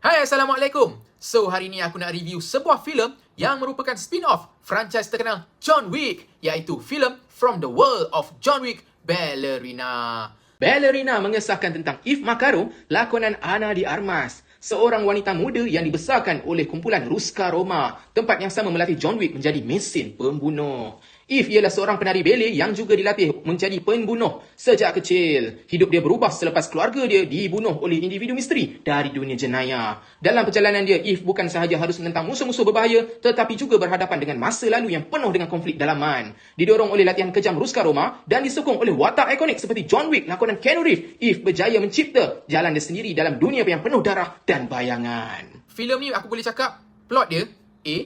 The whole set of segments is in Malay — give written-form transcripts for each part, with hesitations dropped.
Hai, Assalamualaikum. So, hari ni aku nak review sebuah filem yang merupakan spin-off franchise terkenal John Wick, iaitu filem From the World of John Wick, Ballerina. Ballerina mengesahkan tentang Eve Macaron, lakonan Ana de Armas, seorang wanita muda yang dibesarkan oleh kumpulan Ruska Roma, tempat yang sama melatih John Wick menjadi mesin pembunuh. Eve ialah seorang penari ballet yang juga dilatih menjadi pembunuh sejak kecil. Hidup dia berubah selepas keluarga dia dibunuh oleh individu misteri dari dunia jenayah. Dalam perjalanan dia, Eve bukan sahaja harus menentang musuh-musuh berbahaya, tetapi juga berhadapan dengan masa lalu yang penuh dengan konflik dalaman. Didorong oleh latihan kejam Ruska Roma dan disokong oleh watak ikonik seperti John Wick, lakonan Keanu Reeves, Eve berjaya mencipta jalan dia sendiri dalam dunia yang penuh darah dan bayangan. Filem ni aku boleh cakap plot dia A,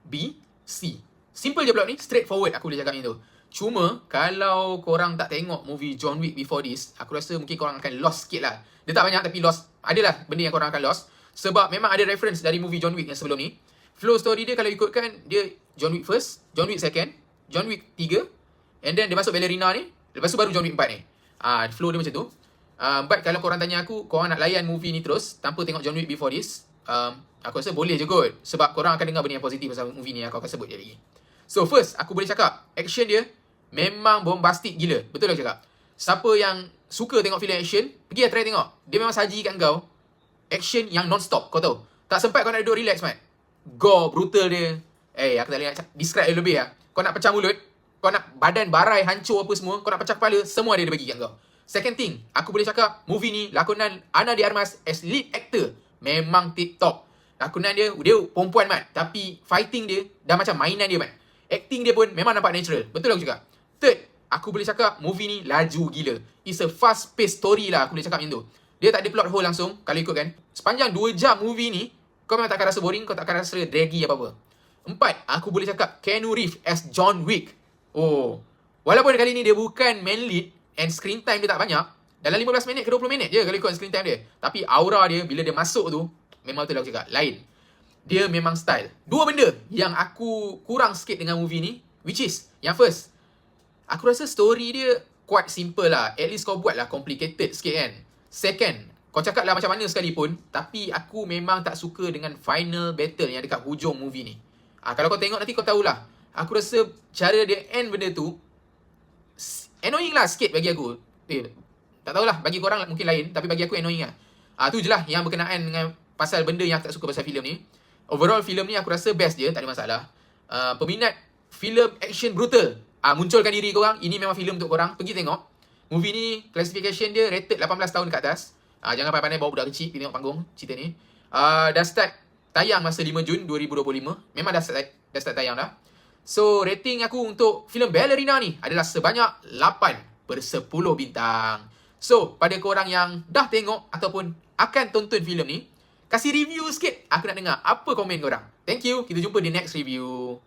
B, C. Simple je plot ni, straightforward aku boleh cakap macam tu. Cuma, kalau korang tak tengok movie John Wick before this, aku rasa mungkin korang akan lost sikit lah. Dia tak banyak tapi lost. Adalah benda yang korang akan lost. Sebab memang ada reference dari movie John Wick yang sebelum ni. Flow story dia kalau ikutkan, dia John Wick first, John Wick second, John Wick 3, and then dia masuk Ballerina ni, lepas tu baru John Wick 4 ni. Flow dia macam tu. But kalau korang tanya aku, korang nak layan movie ni terus, tanpa tengok John Wick before this, aku rasa boleh je kot. Sebab korang akan dengar benda yang positif pasal movie ni, aku akan sebut dia lagi. So first, aku boleh cakap, action dia memang bombastic gila. Betul aku cakap. Siapa yang suka tengok filem action, pergi lah try tengok. Dia memang saji kat kau action yang non-stop, kau tahu. Tak sempat kau nak duduk relax, mat. Gore, brutal dia. Aku tak boleh nak describe dia lebih lah. Kau nak pecah mulut, kau nak badan barai, hancur apa semua, kau nak pecah kepala, semua dia bagi kat kau. Second thing, aku boleh cakap, movie ni, lakonan Ana de Armas as lead actor, memang tip-top. Lakonan dia perempuan, mat. Tapi fighting dia, dah macam mainan dia, mat. Acting dia pun memang nampak natural. Betul aku cakap. Third, aku boleh cakap movie ni laju gila. It's a fast-paced story lah, aku boleh cakap macam tu. Dia tak ada plot hole langsung, kalau ikut kan. Sepanjang 2 jam movie ni, kau memang tak akan rasa boring, kau tak akan rasa draggy apa-apa. 4, aku boleh cakap Keanu Reeves as John Wick. Walaupun kali ni dia bukan main lead and screen time dia tak banyak, dalam 15 minit ke 20 minit je kalau ikut screen time dia. Tapi aura dia bila dia masuk tu, memang betul aku cakap, lain. Dia memang style. 2 benda yang aku kurang sikit dengan movie ni, which is, yang first, aku rasa story dia quite simple lah. At least kau buat lah complicated sikit kan. Second, kau cakap lah macam mana sekalipun, tapi aku memang tak suka dengan final battle yang dekat hujung movie ni. Kalau kau tengok nanti kau tahulah. Aku rasa cara dia end benda tu annoying lah sikit bagi aku. Tak tahulah, bagi korang mungkin lain, tapi bagi aku annoying lah. Tu je lah yang berkenaan dengan pasal benda yang aku tak suka pasal filem ni. Overall, filem ni aku rasa best je, tak ada masalah. Peminat filem action brutal, munculkan diri korang. Ini memang filem untuk korang, pergi tengok. Movie ni, classification dia rated 18 tahun ke atas. Jangan pandai-pandai bawa budak kecil pergi tengok panggung cerita ni. Dah start tayang masa 5 Jun 2025. Memang dah start tayang dah. So, rating aku untuk filem Ballerina ni adalah sebanyak 8/10 bintang. So, pada korang yang dah tengok ataupun akan tonton filem ni, kasih review sikit. Aku nak dengar apa komen korang. Thank you. Kita jumpa di next review.